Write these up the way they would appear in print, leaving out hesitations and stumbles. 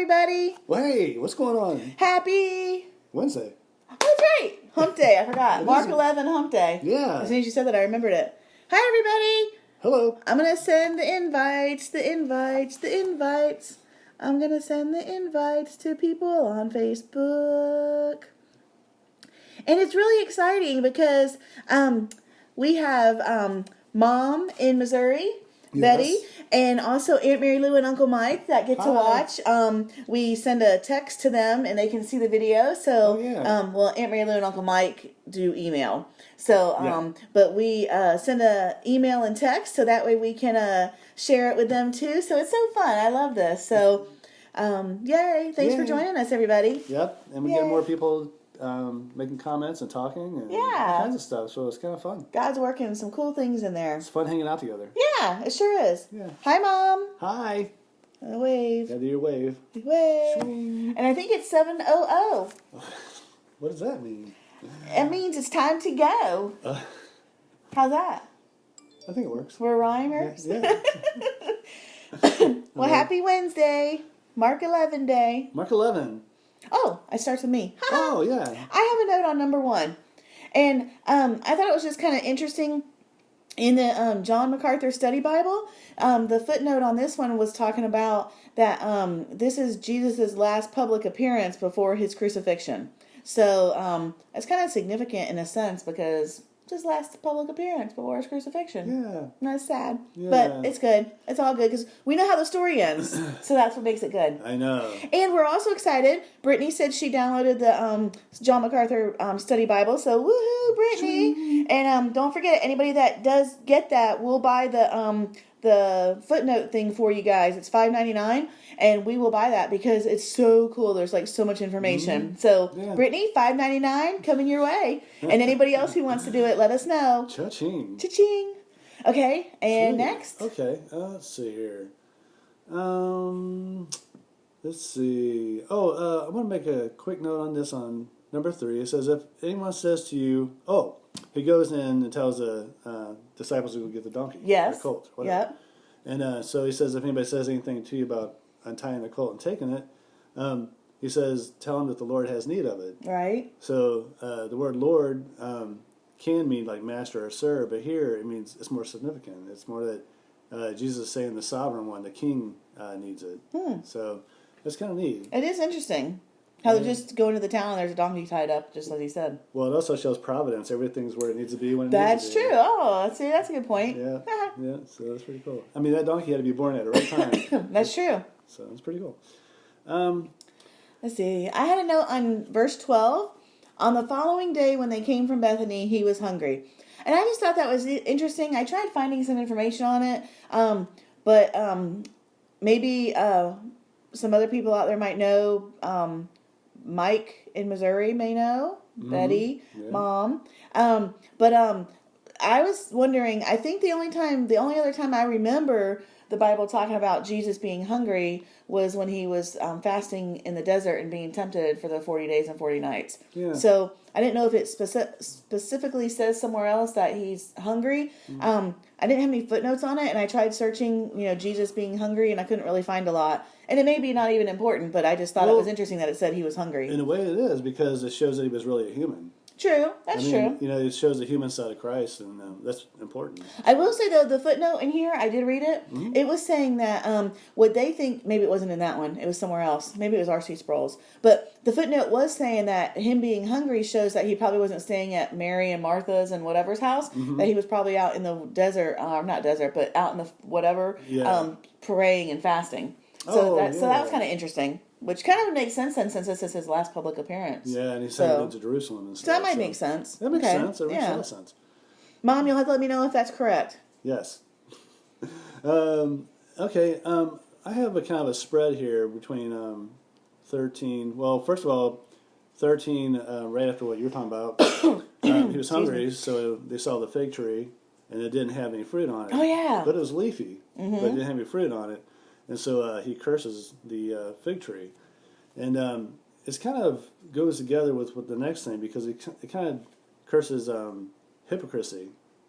everybody. Well, hey, what's going on? Happy Wednesday. Oh, that's right. Hump Day. I forgot. Mark 11 Hump Day. Yeah. As soon as you said that, I remembered it. Hi, everybody. Hello. I'm going to send the invites. I'm going to send the invites to people on Facebook. And it's really exciting because we have Mom in Missouri, Betty, and also Aunt Mary Lou and Uncle Mike that get to watch. We send a text to them and they can see the video. So, well, Aunt Mary Lou and Uncle Mike do email. So, but we send a email and text so that way we can share it with them too. So it's so fun. I love this. So, yay. Thanks for joining us, everybody. Yep. And we get more people making comments and talking and all kinds of stuff. So it's kind of fun. God's working some cool things in there. It's fun hanging out together. Yeah, it sure is. Yeah. Hi, Mom. Hi. Wave. Gotta do your wave. Wave. Swing. And I think it's 7:00. What does that mean? It means it's time to go. How's that? I think it works. We're rhymers. Yeah. Well, happy Wednesday. Mark 11 day. Mark 11. Oh, it starts with me. Oh, yeah. I have a note on number 1. And I thought it was just kind of interesting. In the John MacArthur Study Bible, the footnote on this one was talking about that this is Jesus' last public appearance before his crucifixion. So it's kind of significant in a sense because his last public appearance before his crucifixion. Yeah. And that's sad. Yeah. But it's good. It's all good because we know how the story ends. So that's what makes it good. I know. And we're also excited. Brittany said she downloaded the John MacArthur Study Bible. So woohoo, Brittany! And don't forget, anybody that does get that, we'll buy the footnote thing for you guys. It's $5.99, and we will buy that because it's so cool. There's like so much information. So Brittany, $5.99 coming your way. And anybody else who wants to do it, let us know. Cha-ching. Cha-ching. Okay, and next. Okay, let's see here. Let's see. I want to make a quick note on this on number 3. It says, if anyone says to you, he goes in and tells the disciples to go get the donkey. Yes. The colt. Whatever. Yep. And so he says, if anybody says anything to you about untying the colt and taking it, he says, tell him that the Lord has need of it. Right. So the word Lord can mean like master or sir, but here it means it's more significant. It's more that Jesus is saying the sovereign one, the king, needs it. So it's kind of neat. It is interesting how they just go into the town and there's a donkey tied up, just as he said. Well, it also shows providence. Everything's where it needs to be when it That's needs to be. true. Oh, see, that's a good point. Yeah, yeah. So that's pretty cool. I mean, that donkey had to be born at the right time. That's true. So it's pretty cool. Let's see. I had a note on verse 12. On the following day when they came from Bethany, he was hungry. And I just thought that was interesting. I tried finding some information on it. But maybe some other people out there might know. Mike in Missouri may know. Betty, Mom. But I was wondering, I think the only other time I remember the Bible talking about Jesus being hungry was when he was fasting in the desert and being tempted for the 40 days and 40 nights. Yeah. So I didn't know if it specifically says somewhere else that he's hungry. I didn't have any footnotes on it, and I tried searching, Jesus being hungry, and I couldn't really find a lot. And it may be not even important, but I just thought it was interesting that it said he was hungry. In a way it is, because it shows that he was really a human. True. That's true. It shows the human side of Christ, and that's important. I will say, though, the footnote in here, I did read it. It was saying that what they think, maybe it wasn't in that one. It was somewhere else. Maybe it was R.C. Sproul's. But the footnote was saying that him being hungry shows that he probably wasn't staying at Mary and Martha's and whatever's house. That he was probably out in the desert, not desert, but out in the whatever, praying and fasting. So that was kind of interesting. Which kind of makes sense then, since this is his last public appearance. Yeah, and he's headed into Jerusalem and stuff. So that might make sense. That makes sense. That makes a lot of sense. Mom, you'll have to let me know if that's correct. Yes. Okay. I have a kind of a spread here between 13. Well, first of all, 13, right after what you were talking about, he was hungry, so they saw the fig tree, and it didn't have any fruit on it. Oh, yeah. But it was leafy, but it didn't have any fruit on it. And so he curses the fig tree. And it kind of goes together with the next thing, because it kind of curses hypocrisy.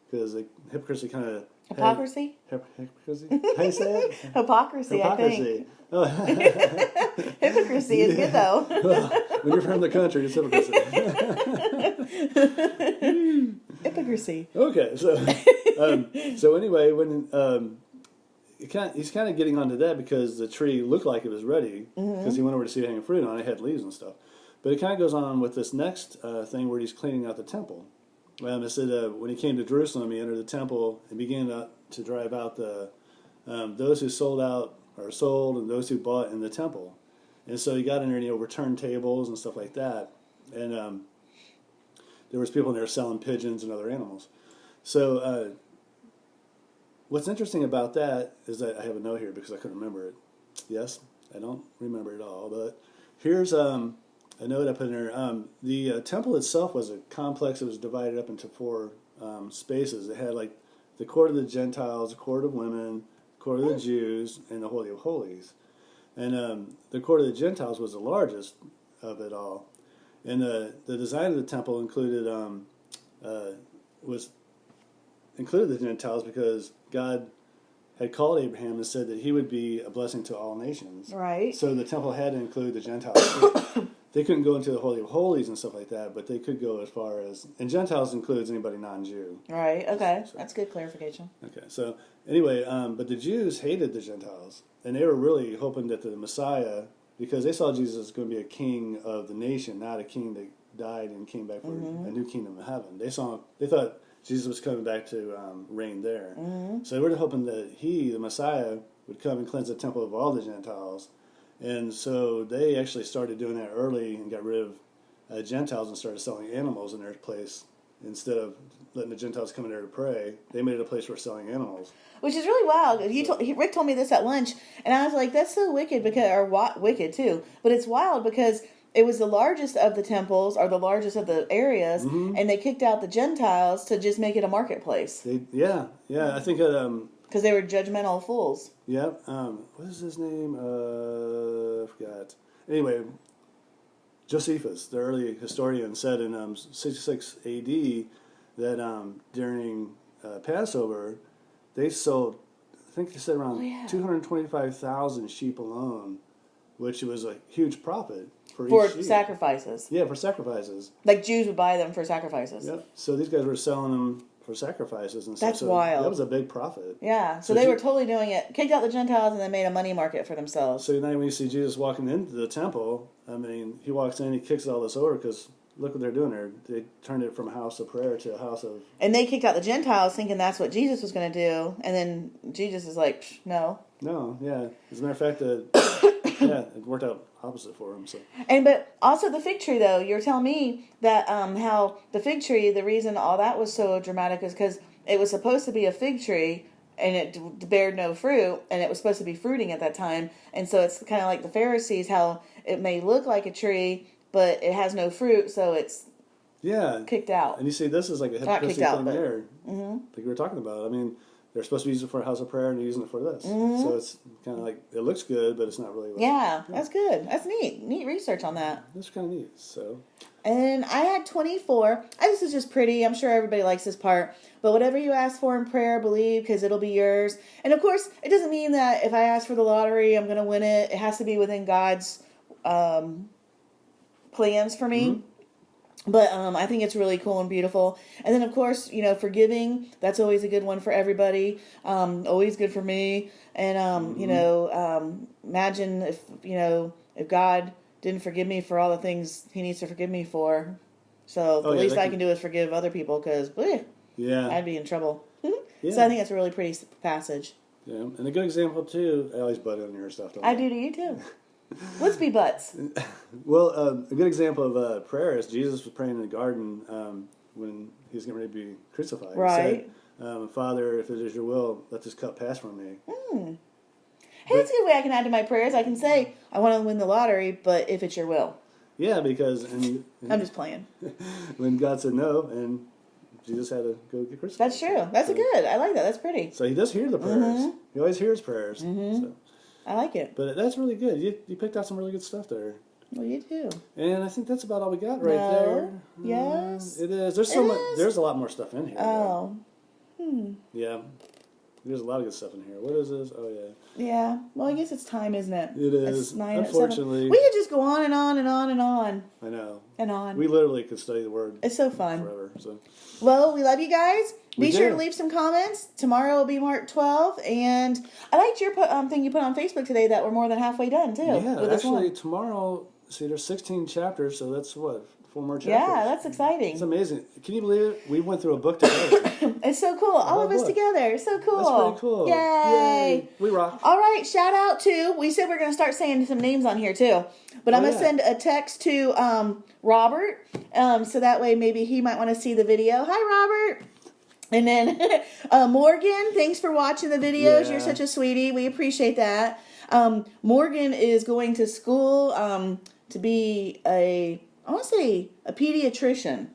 Because hypocrisy kind of... Hypocrisy? Hypocrisy? How you say it? Hypocrisy, I think. Oh. hypocrisy is good though. Well, when you're from the country, it's hypocrisy. Hypocrisy. Okay, so anyway, when he's kind of getting onto that because the tree looked like it was ready because he went over to see it hanging fruit on it, had leaves and stuff. But it kind of goes on with this next thing where he's cleaning out the temple. It said when he came to Jerusalem, he entered the temple and began to drive out those who sold and those who bought in the temple. And so he got in there and he overturned tables and stuff like that. And there was people in there selling pigeons and other animals. So what's interesting about that is that I have a note here because I couldn't remember it. Yes, I don't remember it all, but here's a note I put in there. The temple itself was a complex that was divided up into 4 spaces. It had like the court of the Gentiles, the court of women, the court of the Jews, and the Holy of Holies. And the court of the Gentiles was the largest of it all. And the design of the temple included the Gentiles because God had called Abraham and said that he would be a blessing to all nations. Right. So the temple had to include the Gentiles. They couldn't go into the Holy of Holies and stuff like that, but they could go as far as... And Gentiles includes anybody non-Jew. Right, okay. That's good clarification. Okay, so anyway, but the Jews hated the Gentiles. And they were really hoping that the Messiah... Because they saw Jesus as going to be a king of the nation, not a king that died and came back for a new kingdom of heaven. They thought Jesus was coming back to reign there. So they were hoping that he, the Messiah, would come and cleanse the temple of all the Gentiles. And so they actually started doing that early and got rid of Gentiles and started selling animals in their place. Instead of letting the Gentiles come in there to pray, they made it a place for selling animals. Which is really wild. Rick told me this at lunch, and I was like, "That's so wicked," wicked too. But it's wild because it was the largest of the temples, or the largest of the areas, and they kicked out the Gentiles to just make it a marketplace. Yeah. I think because they were judgmental fools. Yeah. What is his name? I forgot. Anyway, Josephus, the early historian, said in 66 A.D. that during Passover, they sold, I think they said around 225,000 sheep alone, which was a huge profit for each sheep. Sacrifices. Yeah, for sacrifices. Like Jews would buy them for sacrifices. Yep. So these guys were selling them for sacrifices and stuff. That's wild. That was a big profit. Yeah. So they were totally doing it, kicked out the Gentiles, and then made a money market for themselves. So now when you see Jesus walking into the temple, I mean, he walks in, he kicks all this over because look what they're doing there. They turned it from a house of prayer to a house of... And they kicked out the Gentiles thinking that's what Jesus was going to do. And then Jesus is like, no. No, yeah. As a matter of fact, it worked out opposite for him. So. But also the fig tree, though. You're telling me that how the fig tree, the reason all that was so dramatic is because it was supposed to be a fig tree and it bared no fruit, and it was supposed to be fruiting at that time. And so it's kind of like the Pharisees, how it may look like a tree, but it has no fruit, so it's kicked out. And you see, this is like a hypocrisy thing there. Like we were talking about. I mean, they're supposed to be using it for a house of prayer, and they're using it for this. So it's kind of like, it looks good, but it's not really. That's good. That's neat. Neat research on that. That's kind of neat. So. And I had 24. This is just pretty. I'm sure everybody likes this part. But whatever you ask for in prayer, believe, because it'll be yours. And of course, it doesn't mean that if I ask for the lottery, I'm going to win it. It has to be within God's plans for me. But I think it's really cool and beautiful. And then, of course, forgiving. That's always a good one for everybody. Always good for me. And, imagine if God didn't forgive me for all the things he needs to forgive me for. So the least I can do is forgive other people because, I'd be in trouble. So I think that's a really pretty passage. Yeah, and a good example, too, I always butt on your stuff, don't I do to you, too. Let's be butts. Well, a good example of prayer is Jesus was praying in the garden when he was getting ready to be crucified. Right. He said, Father, if it is your will, let this cup pass from me. Hey, that's a good way I can add to my prayers. I can say, I want to win the lottery, but if it's your will. Yeah, because... I'm just playing. When God said no, and Jesus had to go get crucified. That's true. That's good. I like that. That's pretty. So he does hear the prayers. He always hears prayers. So. I like it. But that's really good. You picked out some really good stuff there. Well, you do. And I think that's about all we got right there. Yes. It is. There's so much. There's a lot more stuff in here. Oh. Yeah. There's a lot of good stuff in here. What is this? Oh, yeah. Yeah. Well, I guess it's time, isn't it? It is. It's 9 Unfortunately. We could just go on and on and on and on I know. and on. We literally could study the word It's so fun. forever. So. Well, we love you guys. We Be sure do. to leave some comments. Tomorrow will be Mark 12. And I liked your thing you put on Facebook today that we're more than halfway done, too. Yeah, with this actually, one. tomorrow, see, there's 16 chapters, so that's what? 4 more chapters? Yeah, that's exciting. It's amazing. Can you believe it? We went through a book together. It's so cool. All of us book. together. So cool. That's pretty cool. Yay. We rock. All right, shout out to, we said we're going to start saying some names on here too. But I'm going to yeah. send a text to Robert, so that way maybe he might want to see the video. Hi, Robert. And then Morgan, thanks for watching the videos. Yeah. You're such a sweetie. We appreciate that. Morgan is going to school to be a pediatrician.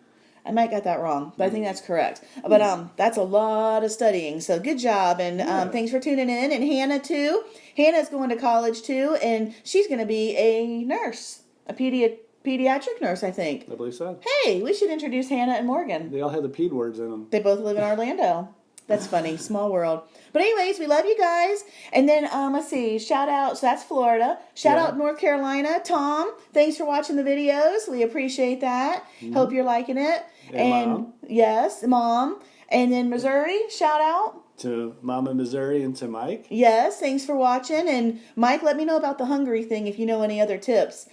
I might got that wrong, but I think that's correct. But that's a lot of studying, so good job, and thanks for tuning in. And Hannah too. Hannah's going to college too, and she's going to be a nurse, a pediatric nurse, I think. I believe so. Hey, we should introduce Hannah and Morgan. They all have the P'd words in them. They both live in Orlando. That's funny. Small world. But anyways, we love you guys. And then, let's see. Shout out. So that's Florida. Shout out North Carolina. Tom, thanks for watching the videos. We appreciate that. Hope you're liking it. And Mom. Yes, Mom. And then Missouri, shout out. To Mama Missouri and to Mike. Yes, thanks for watching. And Mike, let me know about the hungry thing if you know any other tips.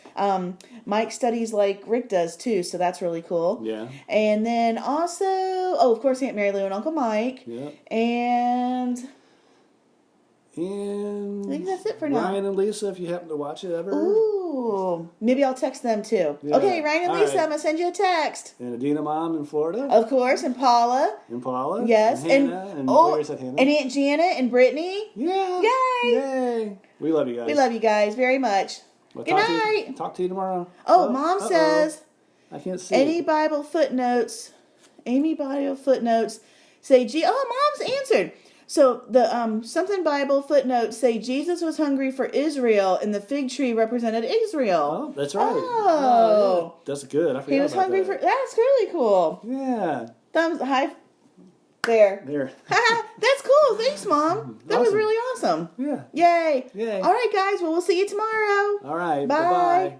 Mike studies like Rick does too, so that's really cool. Yeah. And then also, of course, Aunt Mary Lou and Uncle Mike. Yeah. And And I think that's it for now. Ryan and Lisa, if you happen to watch it ever. Ooh, maybe I'll text them too. Yeah. Okay, Ryan and All Lisa, right. I'm gonna send you a text. And Adina Mom in Florida. Of course, and Paula. And Paula. Yes, And Hannah. And where is that Hannah? and Aunt Janet and Brittany. Yeah. Yay! Yay. We love you guys. We love you guys very much. We'll Good talk to night. talk to you tomorrow. Oh, Mom says I can't see. any Bible footnotes. Amy Bible footnotes say Mom's answered. So the something Bible footnotes say Jesus was hungry for Israel, and the fig tree represented Israel. Oh, that's right. Oh. Yeah. That's good. I forgot He was about hungry that. for. That's really cool. Yeah. Thumbs high. There. There. That's cool. Thanks, Mom. That was Awesome. really awesome. Yeah. Yay. Yay. All right, guys. Well, we'll see you tomorrow. All right. Bye. Bye-bye.